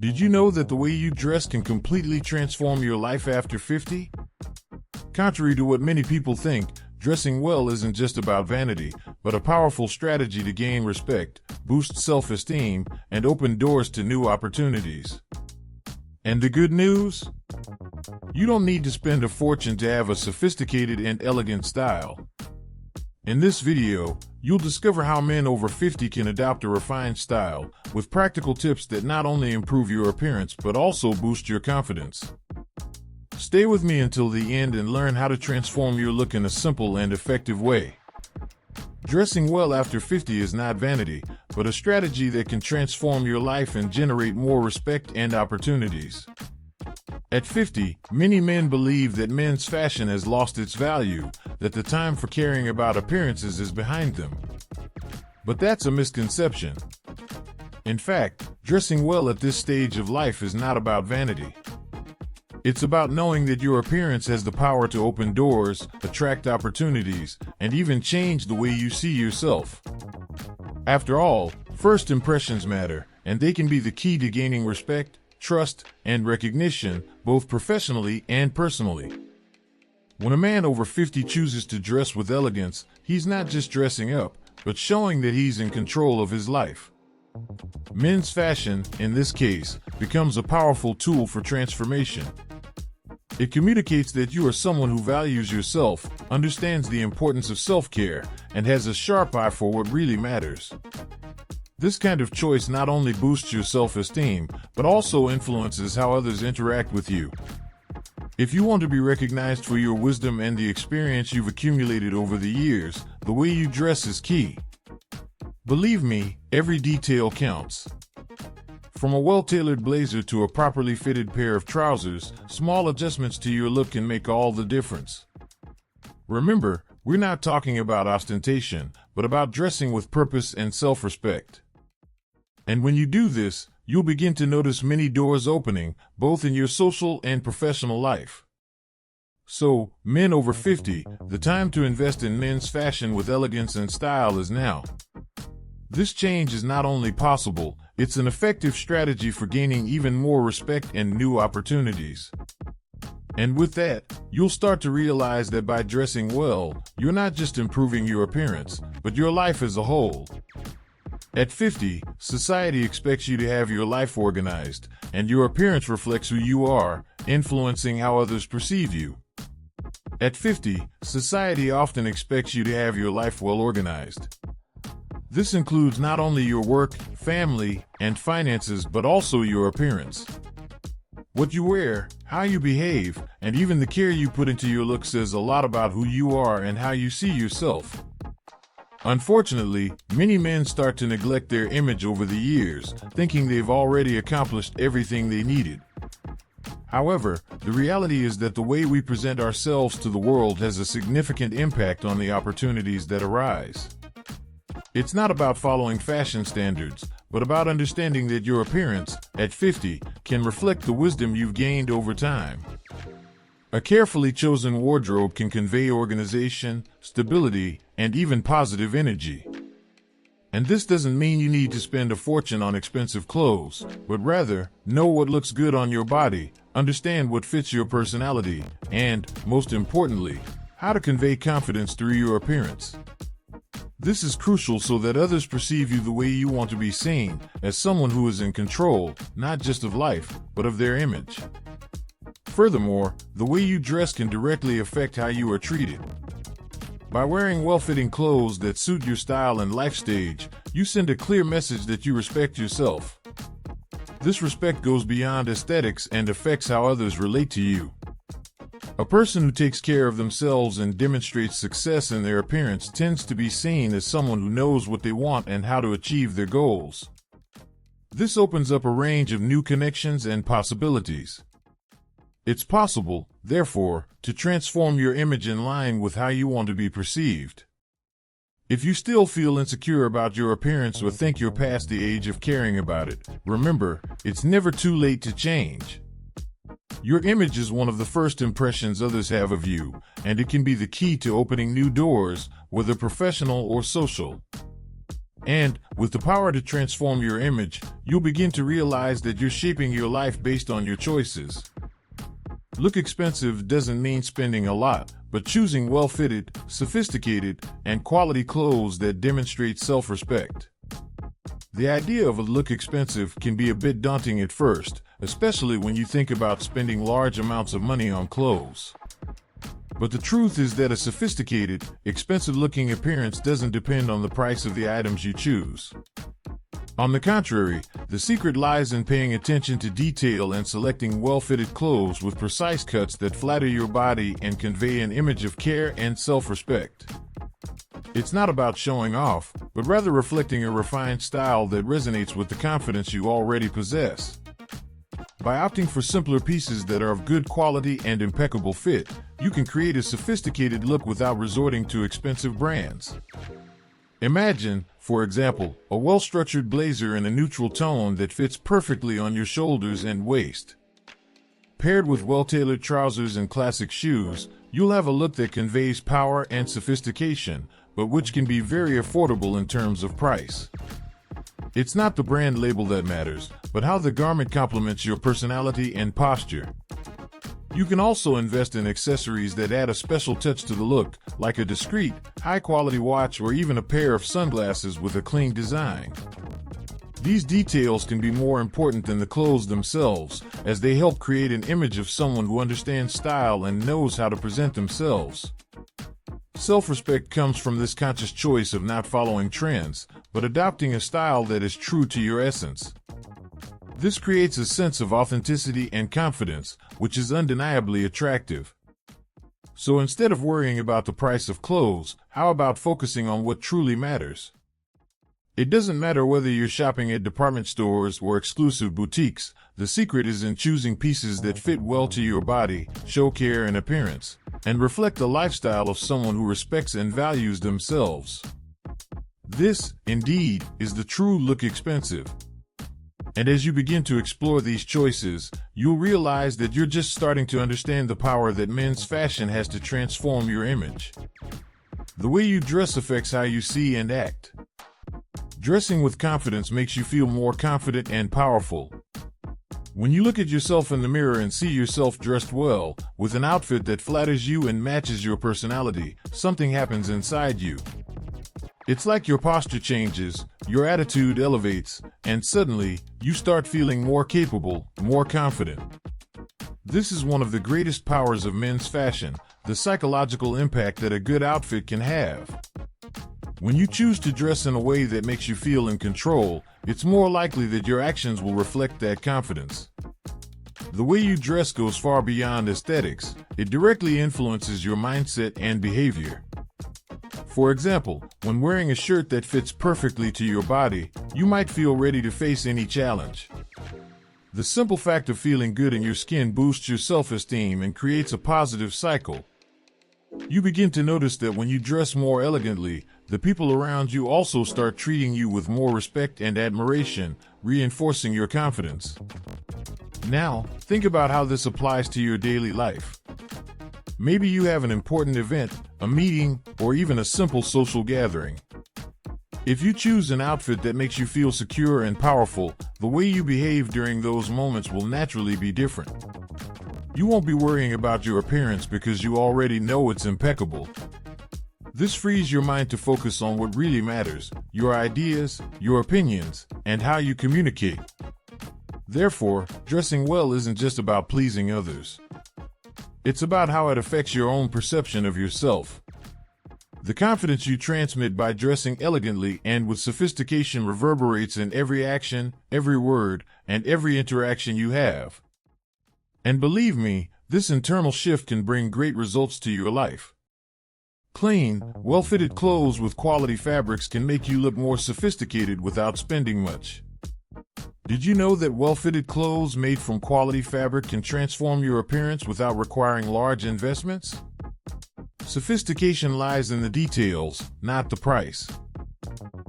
Did you know that the way you dress can completely transform your life after 50? Contrary to what many people think, dressing well isn't just about vanity, but a powerful strategy to gain respect, boost self-esteem, and open doors to new opportunities. And the good news? You don't need to spend a fortune to have a sophisticated and elegant style. In this video, you'll discover how men over 50 can adopt a refined style, with practical tips that not only improve your appearance but also boost your confidence. Stay with me until the end and learn how to transform your look in a simple and effective way. Dressing well after 50 is not vanity, but a strategy that can transform your life and generate more respect and opportunities. At 50, many men believe that men's fashion has lost its value, that the time for caring about appearances is behind them. But that's a misconception. In fact, dressing well at this stage of life is not about vanity. It's about knowing that your appearance has the power to open doors, attract opportunities, and even change the way you see yourself. After all, first impressions matter, and they can be the key to gaining respect, trust, and recognition, both professionally and personally. When a man over 50 chooses to dress with elegance, he's not just dressing up, but showing that he's in control of his life. Men's fashion, in this case, becomes a powerful tool for transformation. It communicates that you are someone who values yourself, understands the importance of self-care, and has a sharp eye for what really matters. This kind of choice not only boosts your self-esteem, but also influences how others interact with you. If you want to be recognized for your wisdom and the experience you've accumulated over the years, the way you dress is key. Believe me, every detail counts. From a well-tailored blazer to a properly fitted pair of trousers, small adjustments to your look can make all the difference. Remember, we're not talking about ostentation, but about dressing with purpose and self-respect. And when you do this, you'll begin to notice many doors opening, both in your social and professional life. So, men over 50, the time to invest in men's fashion with elegance and style is now. This change is not only possible, it's an effective strategy for gaining even more respect and new opportunities. And with that, you'll start to realize that by dressing well, you're not just improving your appearance, but your life as a whole. At 50, society expects you to have your life organized, and your appearance reflects who you are, influencing how others perceive you. At 50, society often expects you to have your life well organized. This includes not only your work, family, and finances, but also your appearance. What you wear, how you behave, and even the care you put into your look says a lot about who you are and how you see yourself. Unfortunately, many men start to neglect their image over the years, thinking they've already accomplished everything they needed. However, the reality is that the way we present ourselves to the world has a significant impact on the opportunities that arise. It's not about following fashion standards, but about understanding that your appearance, at 50, can reflect the wisdom you've gained over time. A carefully chosen wardrobe can convey organization, stability, and even positive energy. And this doesn't mean you need to spend a fortune on expensive clothes, but rather, know what looks good on your body, understand what fits your personality, and, most importantly, how to convey confidence through your appearance. This is crucial so that others perceive you the way you want to be seen, as someone who is in control, not just of life, but of their image. Furthermore, the way you dress can directly affect how you are treated. By wearing well-fitting clothes that suit your style and life stage, you send a clear message that you respect yourself. This respect goes beyond aesthetics and affects how others relate to you. A person who takes care of themselves and demonstrates success in their appearance tends to be seen as someone who knows what they want and how to achieve their goals. This opens up a range of new connections and possibilities. It's possible, therefore, to transform your image in line with how you want to be perceived. If you still feel insecure about your appearance or think you're past the age of caring about it, remember, it's never too late to change. Your image is one of the first impressions others have of you, and it can be the key to opening new doors, whether professional or social. And, with the power to transform your image, you'll begin to realize that you're shaping your life based on your choices. Look expensive doesn't mean spending a lot, but choosing well-fitted, sophisticated, and quality clothes that demonstrate self-respect. The idea of a look expensive can be a bit daunting at first, especially when you think about spending large amounts of money on clothes. But the truth is that a sophisticated, expensive-looking appearance doesn't depend on the price of the items you choose. On the contrary, the secret lies in paying attention to detail and selecting well-fitted clothes with precise cuts that flatter your body and convey an image of care and self-respect. It's not about showing off, but rather reflecting a refined style that resonates with the confidence you already possess. By opting for simpler pieces that are of good quality and impeccable fit, you can create a sophisticated look without resorting to expensive brands. Imagine, for example, a well-structured blazer in a neutral tone that fits perfectly on your shoulders and waist. Paired with well-tailored trousers and classic shoes, you'll have a look that conveys power and sophistication, but which can be very affordable in terms of price. It's not the brand label that matters, but how the garment complements your personality and posture. You can also invest in accessories that add a special touch to the look, like a discreet, high-quality watch or even a pair of sunglasses with a clean design. These details can be more important than the clothes themselves, as they help create an image of someone who understands style and knows how to present themselves. Self-respect comes from this conscious choice of not following trends, but adopting a style that is true to your essence. This creates a sense of authenticity and confidence, which is undeniably attractive. So instead of worrying about the price of clothes, how about focusing on what truly matters? It doesn't matter whether you're shopping at department stores or exclusive boutiques, the secret is in choosing pieces that fit well to your body, show care and appearance, and reflect the lifestyle of someone who respects and values themselves. This, indeed, is the true look expensive. And as you begin to explore these choices, you'll realize that you're just starting to understand the power that men's fashion has to transform your image. The way you dress affects how you see and act. Dressing with confidence makes you feel more confident and powerful. When you look at yourself in the mirror and see yourself dressed well, with an outfit that flatters you and matches your personality, something happens inside you. It's like your posture changes, your attitude elevates, and suddenly, you start feeling more capable, more confident. This is one of the greatest powers of men's fashion, the psychological impact that a good outfit can have. When you choose to dress in a way that makes you feel in control, it's more likely that your actions will reflect that confidence. The way you dress goes far beyond aesthetics. It directly influences your mindset and behavior. For example, when wearing a shirt that fits perfectly to your body, you might feel ready to face any challenge. The simple fact of feeling good in your skin boosts your self-esteem and creates a positive cycle. You begin to notice that when you dress more elegantly, the people around you also start treating you with more respect and admiration, reinforcing your confidence. Now, think about how this applies to your daily life. Maybe you have an important event, a meeting, or even a simple social gathering. If you choose an outfit that makes you feel secure and powerful, the way you behave during those moments will naturally be different. You won't be worrying about your appearance because you already know it's impeccable. This frees your mind to focus on what really matters, your ideas, your opinions, and how you communicate. Therefore, dressing well isn't just about pleasing others. It's about how it affects your own perception of yourself. The confidence you transmit by dressing elegantly and with sophistication reverberates in every action, every word, and every interaction you have. And believe me, this internal shift can bring great results to your life. Clean, well-fitted clothes with quality fabrics can make you look more sophisticated without spending much. Did you know that well-fitted clothes made from quality fabric can transform your appearance without requiring large investments? Sophistication lies in the details, not the price.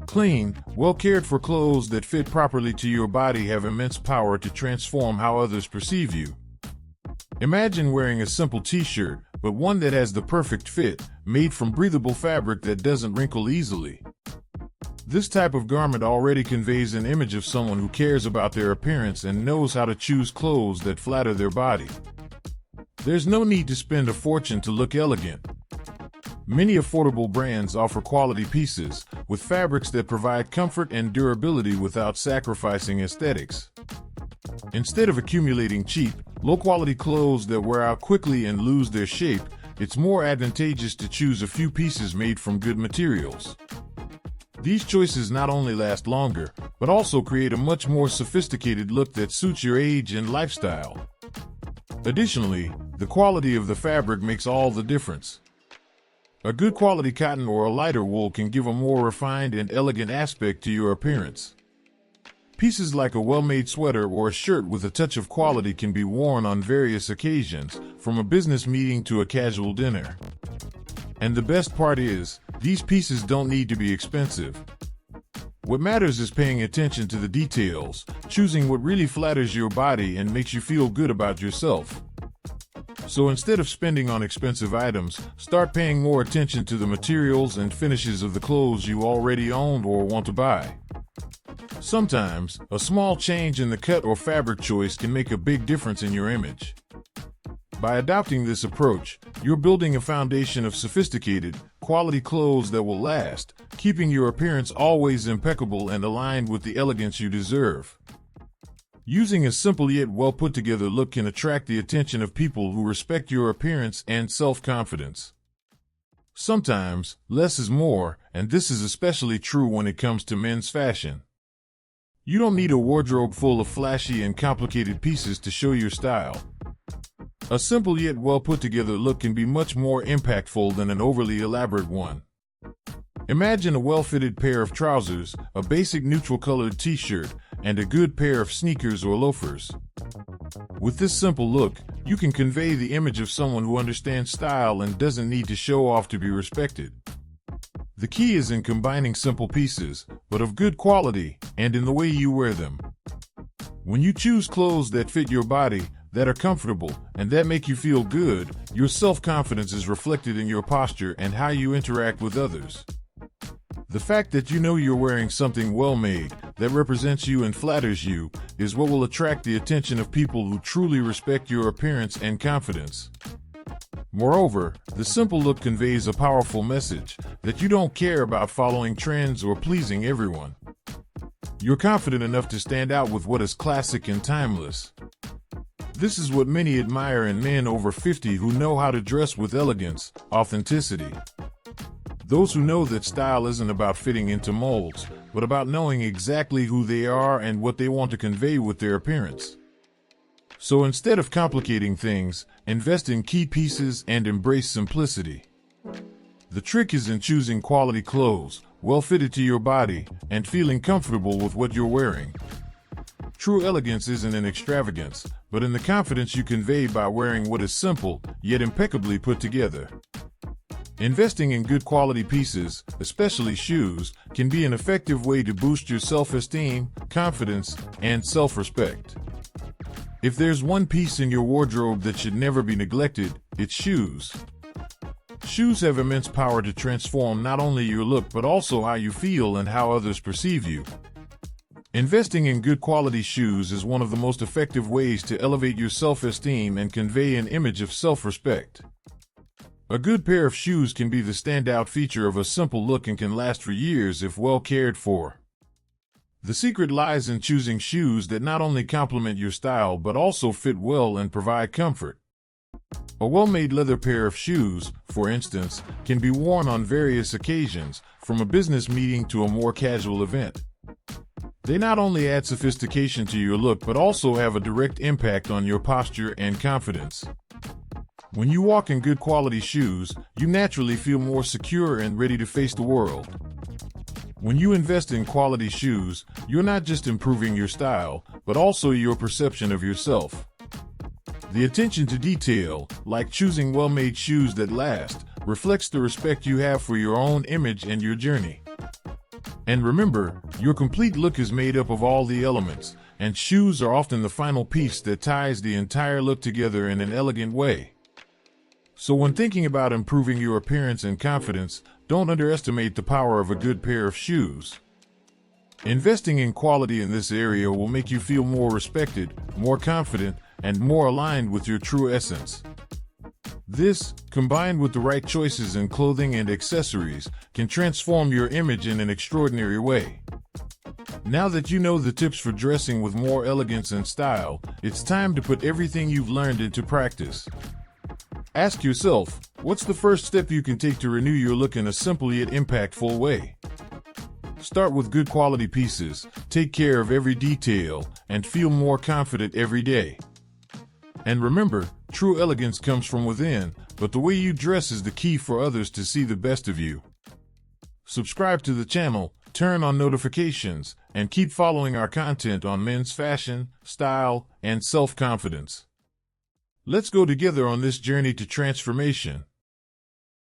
Clean, well-cared-for clothes that fit properly to your body have immense power to transform how others perceive you. Imagine wearing a simple t-shirt, but one that has the perfect fit, made from breathable fabric that doesn't wrinkle easily. This type of garment already conveys an image of someone who cares about their appearance and knows how to choose clothes that flatter their body. There's no need to spend a fortune to look elegant. Many affordable brands offer quality pieces, with fabrics that provide comfort and durability without sacrificing aesthetics. Instead of accumulating cheap, low-quality clothes that wear out quickly and lose their shape, it's more advantageous to choose a few pieces made from good materials. These choices not only last longer, but also create a much more sophisticated look that suits your age and lifestyle. Additionally, the quality of the fabric makes all the difference. A good quality cotton or a lighter wool can give a more refined and elegant aspect to your appearance. Pieces like a well-made sweater or a shirt with a touch of quality can be worn on various occasions, from a business meeting to a casual dinner. And the best part is, these pieces don't need to be expensive. What matters is paying attention to the details, choosing what really flatters your body and makes you feel good about yourself. So instead of spending on expensive items, start paying more attention to the materials and finishes of the clothes you already own or want to buy. Sometimes, a small change in the cut or fabric choice can make a big difference in your image. By adopting this approach, you're building a foundation of sophisticated, quality clothes that will last, keeping your appearance always impeccable and aligned with the elegance you deserve. Using a simple yet well-put-together look can attract the attention of people who respect your appearance and self-confidence. Sometimes, less is more, and this is especially true when it comes to men's fashion. You don't need a wardrobe full of flashy and complicated pieces to show your style. A simple yet well-put-together look can be much more impactful than an overly elaborate one. Imagine a well-fitted pair of trousers, a basic neutral-colored t-shirt, and a good pair of sneakers or loafers. With this simple look, you can convey the image of someone who understands style and doesn't need to show off to be respected. The key is in combining simple pieces, but of good quality, and in the way you wear them. When you choose clothes that fit your body, that are comfortable, and that make you feel good, your self-confidence is reflected in your posture and how you interact with others. The fact that you know you're wearing something well-made, that represents you and flatters you, is what will attract the attention of people who truly respect your appearance and confidence. Moreover, the simple look conveys a powerful message that you don't care about following trends or pleasing everyone. You're confident enough to stand out with what is classic and timeless. This is what many admire in men over 50 who know how to dress with elegance, authenticity. Those who know that style isn't about fitting into molds, but about knowing exactly who they are and what they want to convey with their appearance. So instead of complicating things, invest in key pieces and embrace simplicity. The trick is in choosing quality clothes, well fitted to your body, and feeling comfortable with what you're wearing. True elegance isn't in extravagance, but in the confidence you convey by wearing what is simple, yet impeccably put together. Investing in good quality pieces, especially shoes, can be an effective way to boost your self-esteem, confidence, and self-respect. If there's one piece in your wardrobe that should never be neglected, it's shoes. Shoes have immense power to transform not only your look but also how you feel and how others perceive you. Investing in good quality shoes is one of the most effective ways to elevate your self-esteem and convey an image of self-respect. A good pair of shoes can be the standout feature of a simple look and can last for years if well cared for. The secret lies in choosing shoes that not only complement your style but also fit well and provide comfort. A well-made leather pair of shoes, for instance, can be worn on various occasions, from a business meeting to a more casual event. They not only add sophistication to your look but also have a direct impact on your posture and confidence. When you walk in good quality shoes, you naturally feel more secure and ready to face the world. When you invest in quality shoes, you're not just improving your style, but also your perception of yourself. The attention to detail, like choosing well-made shoes that last, reflects the respect you have for your own image and your journey. And remember, your complete look is made up of all the elements, and shoes are often the final piece that ties the entire look together in an elegant way. So when thinking about improving your appearance and confidence, don't underestimate the power of a good pair of shoes. Investing in quality in this area will make you feel more respected, more confident, and more aligned with your true essence. This, combined with the right choices in clothing and accessories, can transform your image in an extraordinary way. Now that you know the tips for dressing with more elegance and style, it's time to put everything you've learned into practice. Ask yourself, what's the first step you can take to renew your look in a simple yet impactful way? Start with good quality pieces, take care of every detail, and feel more confident every day. And remember, true elegance comes from within, but the way you dress is the key for others to see the best of you. Subscribe to the channel, turn on notifications, and keep following our content on men's fashion, style, and self-confidence. Let's go together on this journey to transformation.